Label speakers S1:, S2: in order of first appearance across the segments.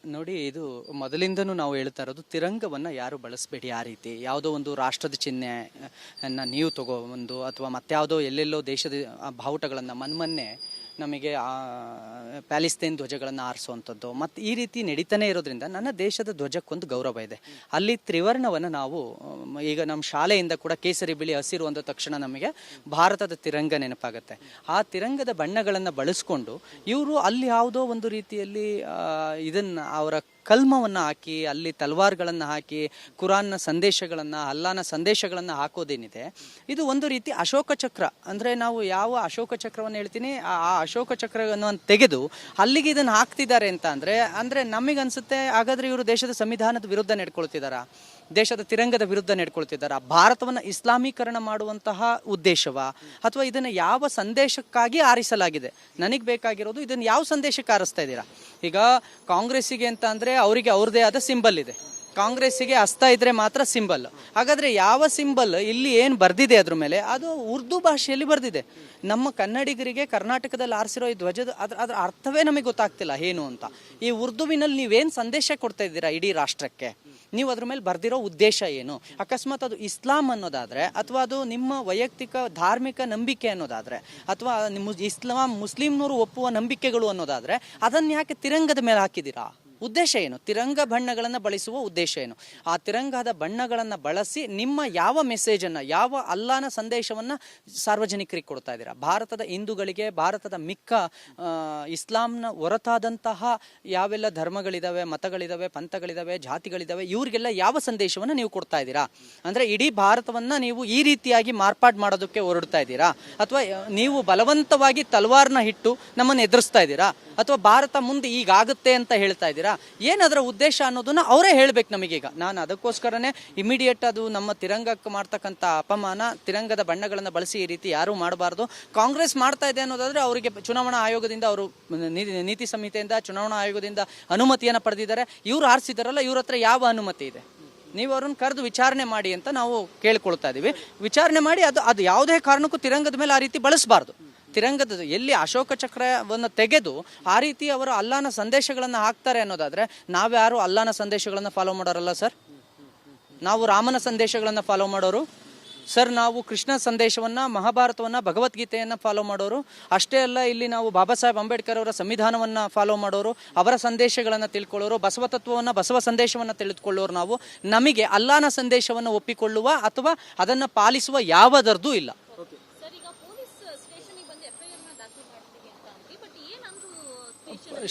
S1: ನೋಡಿ, ಇದು ಮೊದಲಿಂದನೂ ನಾವು ಹೇಳ್ತಾ ಇರೋದು, ತಿರಂಗವನ್ನು ಯಾರು ಬಳಸಬೇಡಿ. ಆ ರೀತಿ ಯಾವುದೋ ಒಂದು ರಾಷ್ಟ್ರದ ಚಿಹ್ನೆಯನ್ನು ನೀವು ತಗೊಬಂದು ಅಥವಾ ಮತ್ಯಾವುದೋ ಎಲ್ಲೆಲ್ಲೋ ದೇಶದ ಬಾವುಟಗಳನ್ನು ಮೊನ್ನೆ ನಮಗೆ ಪ್ಯಾಲಿಸ್ತೇನ್ ಧ್ವಜಗಳನ್ನು ಆರಿಸುವಂಥದ್ದು ಮತ್ತು ಈ ರೀತಿ ನಡೀತಾನೆ ಇರೋದ್ರಿಂದ ನನ್ನ ದೇಶದ ಧ್ವಜಕ್ಕೊಂದು ಗೌರವ ಇದೆ. ಅಲ್ಲಿ ತ್ರಿವರ್ಣವನ್ನು ನಾವು ಈಗ ನಮ್ಮ ಶಾಲೆಯಿಂದ ಕೂಡ ಕೇಸರಿ ಬಿಳಿ ಹಸಿರು ಅಂದ ತಕ್ಷಣ ನಮಗೆ ಭಾರತದ ತಿರಂಗ ನೆನಪಾಗುತ್ತೆ. ಆ ತಿರಂಗದ ಬಣ್ಣಗಳನ್ನು ಬಳಸ್ಕೊಂಡು ಇವರು ಅಲ್ಲಿ ಯಾವುದೋ ಒಂದು ರೀತಿಯಲ್ಲಿ ಇದನ್ನು ಅವರ ಕಲ್ಮವನ್ನು ಹಾಕಿ ಅಲ್ಲಿ ತಲ್ವಾರ್ಗಳನ್ನು ಹಾಕಿ ಕುರಾನ್ನ ಸಂದೇಶಗಳನ್ನು ಅಲ್ಲಾನ ಸಂದೇಶಗಳನ್ನು ಹಾಕೋದೇನಿದೆ, ಇದು ಒಂದು ರೀತಿ ಅಶೋಕ ಚಕ್ರ. ಅಂದರೆ ನಾವು ಯಾವ ಅಶೋಕ ಚಕ್ರವನ್ನು ಹೇಳ್ತೀನಿ, ಆ ಅಶೋಕ ಚಕ್ರವನ್ನು ತೆಗೆದು ಅಲ್ಲಿಗೆ ಇದನ್ನು ಹಾಕ್ತಿದ್ದಾರೆ ಅಂತ ಅಂದರೆ ನಮಗನ್ಸುತ್ತೆ, ಹಾಗಾದರೆ ಇವರು ದೇಶದ ಸಂವಿಧಾನದ ವಿರುದ್ಧ ನಡ್ಕೊಳ್ತಿದ್ದಾರ, ದೇಶದ ತಿರಂಗದ ವಿರುದ್ಧ ನಡ್ಕೊಳ್ತಿದ್ದಾರ, ಭಾರತವನ್ನು ಇಸ್ಲಾಮೀಕರಣ ಮಾಡುವಂತಹ ಉದ್ದೇಶವ, ಅಥವಾ ಇದನ್ನು ಯಾವ ಸಂದೇಶಕ್ಕಾಗಿ ಆರಿಸಲಾಗಿದೆ? ನನಗೆ ಬೇಕಾಗಿರೋದು ಇದನ್ನು ಯಾವ ಸಂದೇಶಕ್ಕೆ ಆರಿಸ್ತಾ ಇದ್ದೀರಾ? ಈಗ ಕಾಂಗ್ರೆಸ್ಸಿಗೆ ಅಂತ ಅಂದರೆ ಅವರಿಗೆ ಅವ್ರದೇ ಆದ ಸಿಂಬಲ್ ಇದೆ. ಕಾಂಗ್ರೆಸ್ಸಿಗೆ ಹಸ್ತ ಇದ್ರೆ ಮಾತ್ರ ಸಿಂಬಲ್. ಹಾಗಾದರೆ ಯಾವ ಸಿಂಬಲ್ ಇಲ್ಲಿ ಏನು ಬರೆದಿದೆ ಅದ್ರ ಮೇಲೆ, ಅದು ಉರ್ದು ಭಾಷೆಯಲ್ಲಿ ಬರೆದಿದೆ. ನಮ್ಮ ಕನ್ನಡಿಗರಿಗೆ ಕರ್ನಾಟಕದಲ್ಲಿ ಆರಿಸಿರೋ ಈ ಧ್ವಜದ ಅದರ ಅರ್ಥವೇ ನಮಗೆ ಗೊತ್ತಾಗ್ತಿಲ್ಲ ಏನು ಅಂತ. ಈ ಉರ್ದುವಿನಲ್ಲಿ ನೀವೇನು ಸಂದೇಶ ಕೊಡ್ತಾ ಇದ್ದೀರಾ ಇಡೀ ರಾಷ್ಟ್ರಕ್ಕೆ? ನೀವು ಅದ್ರ ಮೇಲೆ ಬರೆದಿರೋ ಉದ್ದೇಶ ಏನು? ಅಕಸ್ಮಾತ್ ಅದು ಇಸ್ಲಾಂ ಅನ್ನೋದಾದರೆ, ಅಥವಾ ಅದು ನಿಮ್ಮ ವೈಯಕ್ತಿಕ ಧಾರ್ಮಿಕ ನಂಬಿಕೆ ಅನ್ನೋದಾದರೆ, ಅಥವಾ ನಿಮ್ಮ ಮುಸ್ಲಿಮ್ನವರು ಒಪ್ಪುವ ನಂಬಿಕೆಗಳು ಅನ್ನೋದಾದರೆ, ಅದನ್ನು ಯಾಕೆ ತಿರಂಗದ ಮೇಲೆ ಹಾಕಿದ್ದೀರಾ? ಉದ್ದೇಶ ಏನು? ತಿರಂಗ ಬಣ್ಣಗಳನ್ನು ಬಳಸುವ ಉದ್ದೇಶ ಏನು? ಆ ತಿರಂಗದ ಬಣ್ಣಗಳನ್ನು ಬಳಸಿ ನಿಮ್ಮ ಯಾವ ಮೆಸೇಜನ್ನು, ಯಾವ ಅಲ್ಲಾನ ಸಂದೇಶವನ್ನು ಸಾರ್ವಜನಿಕರಿಗೆ ಕೊಡ್ತಾ ಇದ್ದೀರಾ? ಭಾರತದ ಹಿಂದೂಗಳಿಗೆ, ಭಾರತದ ಮಿಕ್ಕ ಇಸ್ಲಾಂನ ಹೊರತಾದಂತಹ ಯಾವೆಲ್ಲ ಧರ್ಮಗಳಿದ್ದಾವೆ, ಮತಗಳಿದ್ದಾವೆ, ಪಂಥಗಳಿದ್ದಾವೆ, ಜಾತಿಗಳಿದ್ದಾವೆ, ಇವರಿಗೆಲ್ಲ ಯಾವ ಸಂದೇಶವನ್ನು ನೀವು ಕೊಡ್ತಾ ಇದ್ದೀರಾ? ಅಂದರೆ ಇಡೀ ಭಾರತವನ್ನು ನೀವು ಈ ರೀತಿಯಾಗಿ ಮಾರ್ಪಾಡು ಮಾಡೋದಕ್ಕೆ ಹೊರಡ್ತಾ ಇದ್ದೀರಾ, ಅಥವಾ ನೀವು ಬಲವಂತವಾಗಿ ತಲ್ವಾರ್ನ ಇಟ್ಟು ನಮ್ಮನ್ನು ಎದುರಿಸ್ತಾ ಇದ್ದೀರಾ, ಅಥವಾ ಭಾರತ ಮುಂದೆ ಈಗಾಗುತ್ತೆ ಅಂತ ಹೇಳ್ತಾ ಇದ್ದೀರಾ? ಏನದರ ಉದ್ದೇಶ ಅನ್ನೋದನ್ನ ಅವರೇ ಹೇಳ್ಬೇಕು ನಮಗೀಗ. ನಾನು ಅದಕ್ಕೋಸ್ಕರನೇ ಇಮಿಡಿಯೇಟ್ ಅದು ನಮ್ಮ ತಿರಂಗಕ್ಕೆ ಮಾಡ್ತಕ್ಕಂಥ ಅಪಮಾನ, ತಿರಂಗದ ಬಣ್ಣಗಳನ್ನು ಬಳಸಿ ಈ ರೀತಿ ಯಾರೂ ಮಾಡಬಾರ್ದು. ಕಾಂಗ್ರೆಸ್ ಮಾಡ್ತಾ ಇದೆ ಅನ್ನೋದಾದ್ರೆ ಅವರಿಗೆ ಚುನಾವಣಾ ಆಯೋಗದಿಂದ, ಅವರು ನೀತಿ ಸಂಹಿತೆಯಿಂದ, ಚುನಾವಣಾ ಆಯೋಗದಿಂದ ಅನುಮತಿಯನ್ನು ಪಡೆದಿದ್ದಾರೆ. ಇವ್ರು ಆರಿಸಿದಾರಲ್ಲ, ಇವ್ರ ಹತ್ರ ಯಾವ ಅನುಮತಿ ಇದೆ? ನೀವು ಅವ್ರನ್ನ ಕರೆದು ವಿಚಾರಣೆ ಮಾಡಿ ಅಂತ ನಾವು ಕೇಳ್ಕೊಳ್ತಾ ಇದೀವಿ. ವಿಚಾರಣೆ ಮಾಡಿ ಅದು ಯಾವುದೇ ಕಾರಣಕ್ಕೂ ತಿರಂಗದ ಮೇಲೆ ಆ ರೀತಿ ಬಳಸಬಾರ್ದು. ತಿರಂಗದ ಎಲ್ಲಿ ಅಶೋಕ ಚಕ್ರವನ್ನು ತೆಗೆದು ಆ ರೀತಿ ಅವರು ಅಲ್ಲಾನ ಸಂದೇಶಗಳನ್ನು ಹಾಕ್ತಾರೆ ಅನ್ನೋದಾದರೆ, ನಾವ್ಯಾರು ಅಲ್ಲಾನ ಸಂದೇಶಗಳನ್ನು ಫಾಲೋ ಮಾಡೋರಲ್ಲ ಸರ್. ನಾವು ರಾಮನ ಸಂದೇಶಗಳನ್ನು ಫಾಲೋ ಮಾಡೋರು ಸರ್. ನಾವು ಕೃಷ್ಣ ಸಂದೇಶವನ್ನು, ಮಹಾಭಾರತವನ್ನು, ಭಗವದ್ಗೀತೆಯನ್ನು ಫಾಲೋ ಮಾಡೋರು. ಅಷ್ಟೇ ಅಲ್ಲ, ಇಲ್ಲಿ ನಾವು ಬಾಬಾ ಸಾಹೇಬ್ ಅಂಬೇಡ್ಕರ್ ಅವರ ಸಂವಿಧಾನವನ್ನು ಫಾಲೋ ಮಾಡೋರು, ಅವರ ಸಂದೇಶಗಳನ್ನು ತಿಳ್ಕೊಳ್ಳೋರು, ಬಸವ ತತ್ವವನ್ನು, ಬಸವ ಸಂದೇಶವನ್ನು ತಿಳಿದುಕೊಳ್ಳೋರು ನಾವು. ನಮಗೆ ಅಲ್ಲಾನ ಸಂದೇಶವನ್ನು ಒಪ್ಪಿಕೊಳ್ಳುವ ಅಥವಾ ಅದನ್ನು ಪಾಲಿಸುವ ಯಾವುದರದ್ದು ಇಲ್ಲ.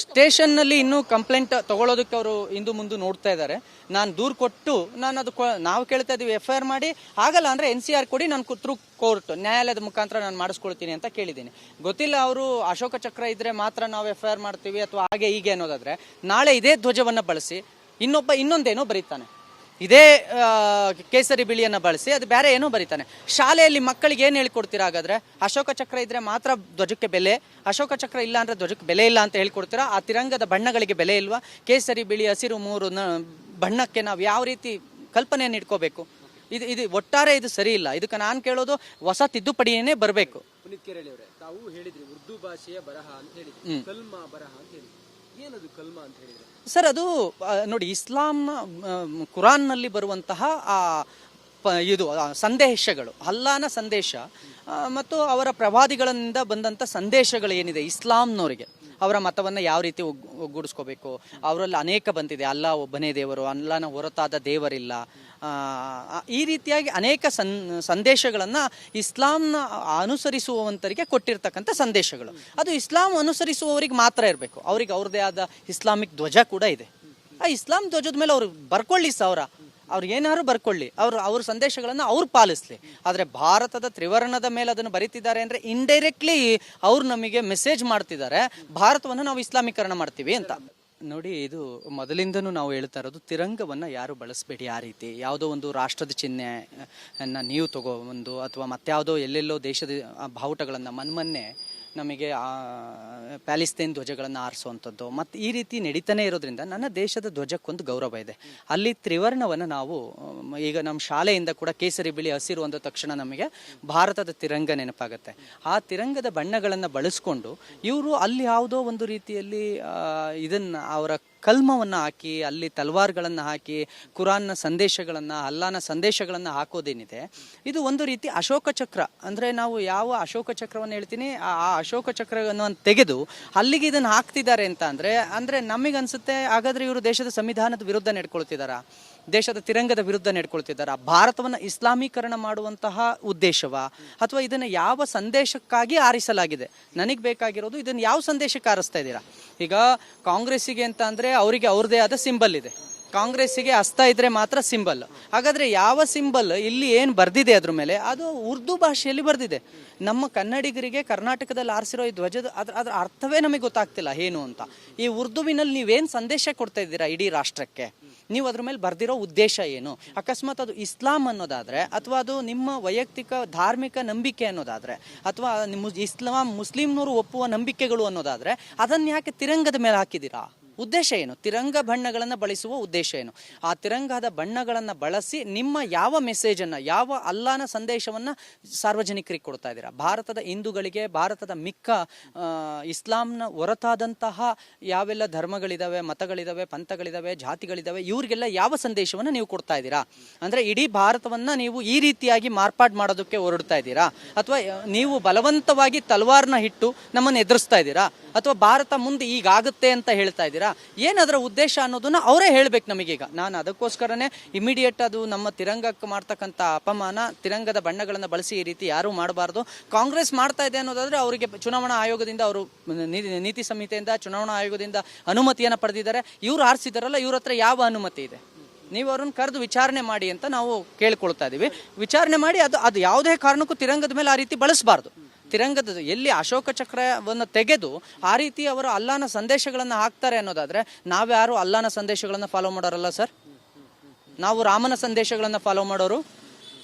S1: ಸ್ಟೇಷನ್ನಲ್ಲಿ ಇನ್ನೂ ಕಂಪ್ಲೇಂಟ್ ತಗೊಳ್ಳೋದಕ್ಕೆ ಅವರು ಇಂದು ಮುಂದೆ ನೋಡ್ತಾ ಇದ್ದಾರೆ. ನಾನು ದೂರು ಕೊಟ್ಟು ನಾವು ಕೇಳ್ತಾ ಇದ್ದೀವಿ, FIR ಮಾಡಿ, ಆಗಲ್ಲ ಅಂದರೆ NCR ಕೊಡಿ, ನಾನು ಥ್ರೂ ಕೋರ್ಟ್ ನ್ಯಾಯಾಲಯದ ಮುಖಾಂತರ ನಾನು ಮಾಡಿಸ್ಕೊಳ್ತೀನಿ ಅಂತ ಕೇಳಿದ್ದೀನಿ. ಗೊತ್ತಿಲ್ಲ, ಅವರು ಅಶೋಕ ಚಕ್ರ ಇದ್ರೆ ಮಾತ್ರ ನಾವು FIR ಮಾಡ್ತೀವಿ ಅಥವಾ ಹಾಗೆ ಹೀಗೆ ಅನ್ನೋದಾದರೆ, ನಾಳೆ ಇದೇ ಧ್ವಜವನ್ನು ಬಳಸಿ ಇನ್ನೊಂದೇನೋ ಬರೀತಾನೆ, ಇದೇ ಕೇಸರಿ ಬಿಳಿಯನ್ನು ಬಳಸಿ ಅದು ಬೇರೆ ಏನೋ ಬರೀತಾನೆ. ಶಾಲೆಯಲ್ಲಿ ಮಕ್ಕಳಿಗೆ ಏನು ಹೇಳ್ಕೊಡ್ತೀರಾ? ಹಾಗಾದರೆ ಅಶೋಕ ಚಕ್ರ ಇದ್ದರೆ ಮಾತ್ರ ಧ್ವಜಕ್ಕೆ ಬೆಲೆ, ಅಶೋಕ ಚಕ್ರ ಇಲ್ಲ ಅಂದರೆ ಧ್ವಜಕ್ಕೆ ಬೆಲೆ ಇಲ್ಲ ಅಂತ ಹೇಳ್ಕೊಡ್ತೀರಾ? ಆ ತಿರಂಗದ ಬಣ್ಣಗಳಿಗೆ ಬೆಲೆ ಇಲ್ವಾ? ಕೇಸರಿ ಬಿಳಿ ಹಸಿರು 3 ಬಣ್ಣಕ್ಕೆ ನಾವು ಯಾವ ರೀತಿ ಕಲ್ಪನೆಯನ್ನು ಇಟ್ಕೋಬೇಕು? ಇದು ಒಟ್ಟಾರೆ ಇದು ಸರಿ ಇಲ್ಲ. ಇದಕ್ಕೆ ನಾನು ಕೇಳೋದು, ಹೊಸ ತಿದ್ದುಪಡಿಯೇ ಬರಬೇಕು.
S2: ಪುನೀತ್ ಕೆರೆಳ್ಳಿ ಅವರೇ, ತಾವು ಹೇಳಿದ್ರಿ ಉರ್ದು ಭಾಷೆಯ ಬರಹ ಅಂತ ಹೇಳಿದ್ರಿ, ಕಲ್ಮಾ ಬರಹ ಅಂತ ಹೇಳಿದ್ರಿ. ಏನದು ಕಲ್ಮಾ ಅಂತ ಹೇಳಿದ್ರೆ
S1: ಸರ್? ಅದು ನೋಡಿ, ಇಸ್ಲಾಂನ ಕುರಾನ್ನಲ್ಲಿ ಬರುವಂತಹ ಇದು ಸಂದೇಶಗಳು, ಅಲ್ಲಾನ ಸಂದೇಶ ಮತ್ತು ಅವರ ಪ್ರವಾದಿಗಳಿಂದ ಬಂದಂಥ ಸಂದೇಶಗಳು ಏನಿದೆ ಇಸ್ಲಾಂನವರಿಗೆ, ಅವರ ಮತವನ್ನು ಯಾವ ರೀತಿ ಒಗ್ಗೂಡಿಸ್ಕೋಬೇಕು, ಅವರಲ್ಲಿ ಅನೇಕ ಬಂದಿದೆ, ಅಲ್ಲಾ ಒಬ್ಬನೇ ದೇವರು, ಅಲ್ಲಾನ ಹೊರತಾದ ದೇವರಿಲ್ಲ, ಈ ರೀತಿಯಾಗಿ ಅನೇಕ ಸಂದೇಶಗಳನ್ನು ಇಸ್ಲಾಂನ ಅನುಸರಿಸುವಂತರಿಗೆ ಕೊಟ್ಟಿರ್ತಕ್ಕಂಥ ಸಂದೇಶಗಳು. ಅದು ಇಸ್ಲಾಂ ಅನುಸರಿಸುವವರಿಗೆ ಮಾತ್ರ ಇರಬೇಕು. ಅವ್ರಿಗೆ ಅವ್ರದ್ದೇ ಆದ ಇಸ್ಲಾಮಿಕ್ ಧ್ವಜ ಕೂಡ ಇದೆ. ಆ ಇಸ್ಲಾಂ ಧ್ವಜದ ಮೇಲೆ ಅವ್ರು ಬರ್ಕೊಳ್ಳಿ, ಅವ್ರು ಏನಾದ್ರು ಬರ್ಕೊಳ್ಳಿ, ಅವ್ರ ಸಂದೇಶಗಳನ್ನು ಅವ್ರು ಪಾಲಿಸ್ಲಿ. ಆದರೆ ಭಾರತದ ತ್ರಿವರ್ಣದ ಮೇಲೆ ಅದನ್ನು ಬರೀತಿದ್ದಾರೆ ಅಂದರೆ ಇಂಡೈರೆಕ್ಟ್ಲಿ ಅವ್ರು ನಮಗೆ ಮೆಸೇಜ್ ಮಾಡ್ತಿದ್ದಾರೆ, ಭಾರತವನ್ನು ನಾವು ಇಸ್ಲಾಮೀಕರಣ ಮಾಡ್ತೀವಿ ಅಂತ. ನೋಡಿ, ಇದು ಮೊದಲಿಂದನೂ ನಾವು ಹೇಳ್ತಾ ಇರೋದು, ತಿರಂಗವನ್ನು ಯಾರು ಬಳಸಬೇಡಿ. ಆ ರೀತಿ ಯಾವುದೋ ಒಂದು ರಾಷ್ಟ್ರದ ಚಿಹ್ನೆಯನ್ನು ನೀವು ತಗೊಬಂದು ಅಥವಾ ಮತ್ಯಾವುದೋ ಎಲ್ಲೆಲ್ಲೋ ದೇಶದ ಬಾವುಟಗಳನ್ನು ಮೊನ್ನೆ ನಮಗೆ ಪ್ಯಾಲಿಸ್ತೇನ್ ಧ್ವಜಗಳನ್ನು ಆರಿಸುವಂಥದ್ದು ಮತ್ತು ಈ ರೀತಿ ನಡೀತಾನೆ ಇರೋದ್ರಿಂದ ನನ್ನ ದೇಶದ ಧ್ವಜಕ್ಕೊಂದು ಗೌರವ ಇದೆ. ಅಲ್ಲಿ ತ್ರಿವರ್ಣವನ್ನು ನಾವು ಈಗ ನಮ್ಮ ಶಾಲೆಯಿಂದ ಕೂಡ ಕೇಸರಿ ಬಿಳಿ ಹಸಿರು ಅಂದ ತಕ್ಷಣ ನಮಗೆ ಭಾರತದ ತಿರಂಗ ನೆನಪಾಗುತ್ತೆ. ಆ ತಿರಂಗದ ಬಣ್ಣಗಳನ್ನು ಬಳಸ್ಕೊಂಡು ಇವರು ಅಲ್ಲಿ ಯಾವುದೋ ಒಂದು ರೀತಿಯಲ್ಲಿ ಇದನ್ನು ಅವರ ಕಲ್ಮವನ್ನು ಹಾಕಿ ಅಲ್ಲಿ ತಲ್ವಾರ್ಗಳನ್ನು ಹಾಕಿ ಕುರಾನ್ನ ಸಂದೇಶಗಳನ್ನು ಅಲ್ಲಾನ ಸಂದೇಶಗಳನ್ನು ಹಾಕೋದೇನಿದೆ ಇದು ಒಂದು ರೀತಿ ಅಶೋಕ ಚಕ್ರ. ಅಂದರೆ ನಾವು ಯಾವ ಅಶೋಕ ಚಕ್ರವನ್ನು ಹೇಳ್ತೀನಿ ಆ ಅಶೋಕ ಚಕ್ರವನ್ನು ತೆಗೆದು ಅಲ್ಲಿಗೆ ಇದನ್ನು ಹಾಕ್ತಿದ್ದಾರೆ ಅಂತ ಅಂದರೆ ನಮಗನ್ಸುತ್ತೆ ಹಾಗಾದರೆ ಇವರು ದೇಶದ ಸಂವಿಧಾನದ ವಿರುದ್ಧ ನಡ್ಕೊಳ್ತಿದ್ದಾರಾ, ದೇಶದ ತಿರಂಗದ ವಿರುದ್ಧ ನಡ್ಕೊಳ್ತಿದ್ದಾರಾ, ಭಾರತವನ್ನು ಇಸ್ಲಾಮೀಕರಣ ಮಾಡುವಂತಹ ಉದ್ದೇಶವ, ಅಥವಾ ಇದನ್ನು ಯಾವ ಸಂದೇಶಕ್ಕಾಗಿ ಆರಿಸಲಾಗಿದೆ? ನನಗೆ ಬೇಕಾಗಿರೋದು ಇದನ್ನು ಯಾವ ಸಂದೇಶಕ್ಕೆ ಆರಿಸ್ತಾ ಇದ್ದೀರಾ? ಈಗ ಕಾಂಗ್ರೆಸ್ಸಿಗೆ ಅಂತ ಅಂದರೆ ಅವರಿಗೆ ಅವ್ರದೇ ಆದ ಸಿಂಬಲ್ ಇದೆ, ಕಾಂಗ್ರೆಸ್ಸಿಗೆ ಹಸ್ತ ಇದ್ರೆ ಮಾತ್ರ ಸಿಂಬಲ್. ಹಾಗಾದರೆ ಯಾವ ಸಿಂಬಲ್ ಇಲ್ಲಿ ಏನು ಬರೆದಿದೆ ಅದ್ರ ಮೇಲೆ ಅದು ಉರ್ದು ಭಾಷೆಯಲ್ಲಿ ಬರೆದಿದೆ. ನಮ್ಮ ಕನ್ನಡಿಗರಿಗೆ ಕರ್ನಾಟಕದಲ್ಲಿ ಆರಿಸಿರೋ ಈ ಧ್ವಜದ ಅದರ ಅರ್ಥವೇ ನಮಗೆ ಗೊತ್ತಾಗ್ತಿಲ್ಲ ಏನು ಅಂತ. ಈ ಉರ್ದುವಿನಲ್ಲಿ ನೀವೇನು ಸಂದೇಶ ಕೊಡ್ತಾ ಇದ್ದೀರಾ ಇಡೀ ರಾಷ್ಟ್ರಕ್ಕೆ? ನೀವು ಅದ್ರ ಮೇಲೆ ಬರೆದಿರೋ ಉದ್ದೇಶ ಏನು? ಅಕಸ್ಮಾತ್ ಅದು ಇಸ್ಲಾಂ ಅನ್ನೋದಾದರೆ, ಅಥವಾ ಅದು ನಿಮ್ಮ ವೈಯಕ್ತಿಕ ಧಾರ್ಮಿಕ ನಂಬಿಕೆ ಅನ್ನೋದಾದರೆ, ಅಥವಾ ನಿಮ್ಮ ಮುಸ್ಲಿಮ್ನವರು ಒಪ್ಪುವ ನಂಬಿಕೆಗಳು ಅನ್ನೋದಾದರೆ ಅದನ್ನು ಯಾಕೆ ತಿರಂಗದ ಮೇಲೆ ಹಾಕಿದ್ದೀರಾ? ಉದ್ದೇಶ ಏನು? ತಿರಂಗ ಬಣ್ಣಗಳನ್ನು ಬಳಸುವ ಉದ್ದೇಶ ಏನು? ಆ ತಿರಂಗದ ಬಣ್ಣಗಳನ್ನು ಬಳಸಿ ನಿಮ್ಮ ಯಾವ ಮೆಸೇಜನ್ನು, ಯಾವ ಅಲ್ಲಾನ ಸಂದೇಶವನ್ನು ಸಾರ್ವಜನಿಕರಿಗೆ ಕೊಡ್ತಾ ಇದ್ದೀರಾ? ಭಾರತದ ಹಿಂದೂಗಳಿಗೆ, ಭಾರತದ ಮಿಕ್ಕ ಇಸ್ಲಾಂನ ಹೊರತಾದಂತಹ ಯಾವೆಲ್ಲ ಧರ್ಮಗಳಿದ್ದಾವೆ, ಮತಗಳಿದ್ದಾವೆ, ಪಂಥಗಳಿದ್ದಾವೆ, ಜಾತಿಗಳಿದ್ದಾವೆ, ಇವರಿಗೆಲ್ಲ ಯಾವ ಸಂದೇಶವನ್ನು ನೀವು ಕೊಡ್ತಾ ಇದ್ದೀರಾ? ಅಂದರೆ ಇಡೀ ಭಾರತವನ್ನು ನೀವು ಈ ರೀತಿಯಾಗಿ ಮಾರ್ಪಾಡು ಮಾಡೋದಕ್ಕೆ ಹೊರಡ್ತಾ ಇದ್ದೀರಾ, ಅಥವಾ ನೀವು ಬಲವಂತವಾಗಿ ತಲ್ವಾರ್ನ ಇಟ್ಟು ನಮ್ಮನ್ನು ಎದುರಿಸ್ತಾ ಇದ್ದೀರಾ, ಅಥವಾ ಭಾರತ ಮುಂದೆ ಈಗಾಗುತ್ತೆ ಅಂತ ಹೇಳ್ತಾ ಇದ್ದೀರಾ? ಏನದರ ಉದ್ದೇಶ ಅನ್ನೋದನ್ನ ಅವರೇ ಹೇಳ್ಬೇಕು ನಮಗೀಗ. ನಾನು ಅದಕ್ಕೋಸ್ಕರನೇ ಇಮಿಡಿಯೇಟ್ ಅದು ನಮ್ಮ ತಿರಂಗಕ್ಕೆ ಮಾಡ್ತಕ್ಕಂಥ ಅಪಮಾನ, ತಿರಂಗದ ಬಣ್ಣಗಳನ್ನು ಬಳಸಿ ಈ ರೀತಿ ಯಾರೂ ಮಾಡಬಾರ್ದು. ಕಾಂಗ್ರೆಸ್ ಮಾಡ್ತಾ ಇದೆ ಅನ್ನೋದಾದ್ರೆ ಅವರಿಗೆ ಚುನಾವಣಾ ಆಯೋಗದಿಂದ, ಅವರು ನೀತಿ ಸಂಹಿತೆಯಿಂದ, ಚುನಾವಣಾ ಆಯೋಗದಿಂದ ಅನುಮತಿಯನ್ನು ಪಡೆದಿದ್ದಾರೆ. ಇವ್ರು ಆರಿಸಿದಾರಲ್ಲ, ಇವ್ರ ಹತ್ರ ಯಾವ ಅನುಮತಿ ಇದೆ? ನೀವು ಅವ್ರನ್ನ ಕರೆದು ವಿಚಾರಣೆ ಮಾಡಿ ಅಂತ ನಾವು ಕೇಳ್ಕೊಳ್ತಾ ಇದ್ದೀವಿ. ವಿಚಾರಣೆ ಮಾಡಿ ಅದು ಯಾವುದೇ ಕಾರಣಕ್ಕೂ ತಿರಂಗದ ಮೇಲೆ ಆ ರೀತಿ ಬಳಸಬಾರ್ದು. ತಿರಂಗದ ಎಲ್ಲಿ ಅಶೋಕ ಚಕ್ರವನ್ನು ತೆಗೆದು ಆ ರೀತಿ ಅವರು ಅಲ್ಲಾನ ಸಂದೇಶಗಳನ್ನು ಹಾಕ್ತಾರೆ ಅನ್ನೋದಾದರೆ, ನಾವ್ಯಾರು ಅಲ್ಲಾನ ಸಂದೇಶಗಳನ್ನು ಫಾಲೋ ಮಾಡೋರಲ್ಲ ಸರ್. ನಾವು ರಾಮನ ಸಂದೇಶಗಳನ್ನು ಫಾಲೋ ಮಾಡೋರು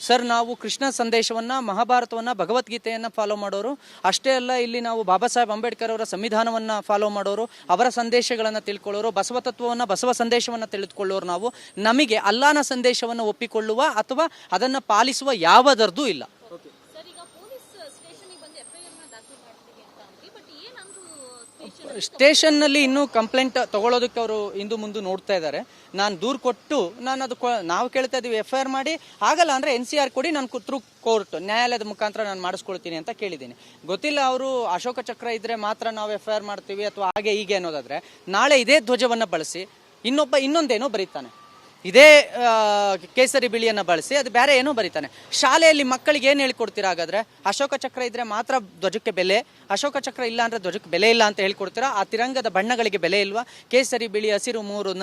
S1: ಸರ್. ನಾವು ಕೃಷ್ಣ ಸಂದೇಶವನ್ನು, ಮಹಾಭಾರತವನ್ನು, ಭಗವದ್ಗೀತೆಯನ್ನು ಫಾಲೋ ಮಾಡೋರು. ಅಷ್ಟೇ ಅಲ್ಲ, ಇಲ್ಲಿ ನಾವು ಬಾಬಾ ಸಾಹೇಬ್ ಅಂಬೇಡ್ಕರ್ ಅವರ ಸಂವಿಧಾನವನ್ನು ಫಾಲೋ ಮಾಡೋರು, ಅವರ ಸಂದೇಶಗಳನ್ನು ತಿಳ್ಕೊಳ್ಳೋರು, ಬಸವ ತತ್ವವನ್ನು, ಬಸವ ಸಂದೇಶವನ್ನು ತಿಳಿದುಕೊಳ್ಳೋರು. ನಾವು ನಮಗೆ ಅಲ್ಲಾನ ಸಂದೇಶವನ್ನು ಒಪ್ಪಿಕೊಳ್ಳುವ ಅಥವಾ ಅದನ್ನು ಪಾಲಿಸುವ ಯಾವುದರದ್ದು ಇಲ್ಲ. ಸ್ಟೇಷನ್ನಲ್ಲಿ ಇನ್ನೂ ಕಂಪ್ಲೇಂಟ್ ತಗೊಳ್ಳೋದಕ್ಕೆ ಅವರು ಇಂದು ಮುಂದೆ ನೋಡ್ತಾ ಇದ್ದಾರೆ. ನಾನು ದೂರು ಕೊಟ್ಟು ನಾವು ಕೇಳ್ತಾ ಇದ್ದೀವಿ FIR ಮಾಡಿ, ಆಗಲ್ಲ ಅಂದರೆ NCR ಕೊಡಿ, ನಾನು ಥ್ರೂ ಕೋರ್ಟ್ ನ್ಯಾಯಾಲಯದ ಮುಖಾಂತರ ನಾನು ಮಾಡಿಸ್ಕೊಳ್ತೀನಿ ಅಂತ ಕೇಳಿದ್ದೀನಿ. ಗೊತ್ತಿಲ್ಲ, ಅವರು ಅಶೋಕ ಚಕ್ರ ಇದ್ರೆ ಮಾತ್ರ ನಾವು FIR ಮಾಡ್ತೀವಿ ಅಥವಾ ಹಾಗೆ ಹೀಗೆ ಅನ್ನೋದಾದರೆ, ನಾಳೆ ಇದೇ ಧ್ವಜವನ್ನು ಬಳಸಿ ಇನ್ನೊಂದೇನೋ ಬರೀತಾನೆ, ಇದೇ ಕೇಸರಿ ಬಿಳಿಯನ್ನು ಬಳಸಿ ಅದು ಬೇರೆ ಏನೋ ಬರೀತಾನೆ. ಶಾಲೆಯಲ್ಲಿ ಮಕ್ಕಳಿಗೆ ಏನು ಹೇಳ್ಕೊಡ್ತೀರಾ? ಹಾಗಾದರೆ ಅಶೋಕ ಚಕ್ರ ಇದ್ದರೆ ಮಾತ್ರ ಧ್ವಜಕ್ಕೆ ಬೆಲೆ, ಅಶೋಕ ಚಕ್ರ ಇಲ್ಲ ಅಂದರೆ ಧ್ವಜಕ್ಕೆ ಬೆಲೆ ಇಲ್ಲ ಅಂತ ಹೇಳ್ಕೊಡ್ತೀರಾ? ಆ ತಿರಂಗದ ಬಣ್ಣಗಳಿಗೆ ಬೆಲೆ ಇಲ್ವಾ? ಕೇಸರಿ ಬಿಳಿ ಹಸಿರು ಮೂರು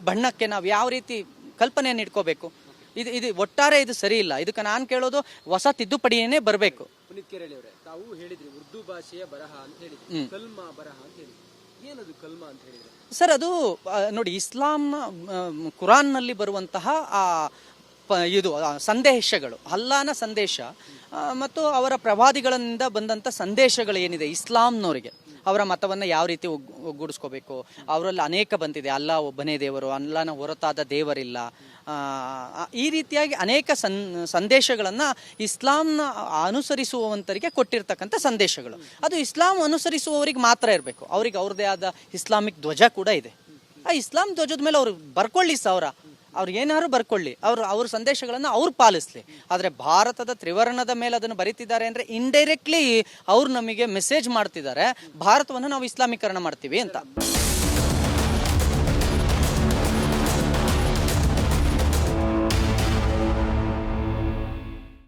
S1: ಬಣ್ಣಕ್ಕೆ ನಾವು ಯಾವ ರೀತಿ ಕಲ್ಪನೆಯನ್ನು ಇಟ್ಕೋಬೇಕು? ಇದು ಒಟ್ಟಾರೆ ಇದು ಸರಿ ಇಲ್ಲ. ಇದಕ್ಕೆ ನಾನು ಕೇಳೋದು ಹೊಸ ತಿದ್ದುಪಡಿಯೇ ಬರಬೇಕು.
S2: ಪುನೀತ್ ಕೆರಳಿ ಅವರೇ, ತಾವು ಹೇಳಿದ್ರಿ ಉರ್ದು ಭಾಷೆಯ ಬರಹ ಅಂತ ಹೇಳಿದ್ರಿ, ಕಲ್ಮಾ ಬರಹ ಅಂತ ಹೇಳಿದ್ರಿ. ಏನದು ಕಲ್ಮಾ ಅಂತ ಹೇಳಿದ್ರೆ
S1: ಸರ್? ಅದು ನೋಡಿ, ಇಸ್ಲಾಂನ ಕುರಾನ್ನಲ್ಲಿ ಬರುವಂತಹ ಇದು ಸಂದೇಶಗಳು, ಅಲ್ಲಾನ ಸಂದೇಶ ಮತ್ತು ಅವರ ಪ್ರವಾದಿಗಳಿಂದ ಬಂದಂಥ ಸಂದೇಶಗಳು ಏನಿದೆ ಇಸ್ಲಾಂನವರಿಗೆ, ಅವರ ಮತವನ್ನು ಯಾವ ರೀತಿ ಒಗ್ಗೂಡಿಸ್ಕೋಬೇಕು, ಅವರಲ್ಲಿ ಅನೇಕ ಬಂದಿದೆ, ಅಲ್ಲಾ ಒಬ್ಬನೇ ದೇವರು, ಅಲ್ಲಾನ ಹೊರತಾದ ದೇವರಿಲ್ಲ, ಈ ರೀತಿಯಾಗಿ ಅನೇಕ ಸಂದೇಶಗಳನ್ನು ಇಸ್ಲಾಂನ ಅನುಸರಿಸುವಂತರಿಗೆ ಕೊಟ್ಟಿರ್ತಕ್ಕಂಥ ಸಂದೇಶಗಳು. ಅದು ಇಸ್ಲಾಂ ಅನುಸರಿಸುವವರಿಗೆ ಮಾತ್ರ ಇರಬೇಕು. ಅವ್ರಿಗೆ ಅವ್ರದ್ದೇ ಆದ ಇಸ್ಲಾಮಿಕ್ ಧ್ವಜ ಕೂಡ ಇದೆ. ಆ ಇಸ್ಲಾಂ ಧ್ವಜದ ಮೇಲೆ ಅವ್ರು ಬರ್ಕೊಳ್ಳಿ, ಅವ್ರು ಏನಾದ್ರು ಬರ್ಕೊಳ್ಳಿ, ಅವ್ರ ಸಂದೇಶಗಳನ್ನು ಅವ್ರು ಪಾಲಿಸ್ಲಿ. ಆದರೆ ಭಾರತದ ತ್ರಿವರ್ಣದ ಮೇಲೆ ಅದನ್ನು ಬರೀತಿದ್ದಾರೆ ಅಂದರೆ ಇಂಡೈರೆಕ್ಟ್ಲಿ ಅವ್ರು ನಮಗೆ ಮೆಸೇಜ್ ಮಾಡ್ತಿದ್ದಾರೆ, ಭಾರತವನ್ನು ನಾವು ಇಸ್ಲಾಮೀಕರಣ ಮಾಡ್ತೀವಿ ಅಂತ.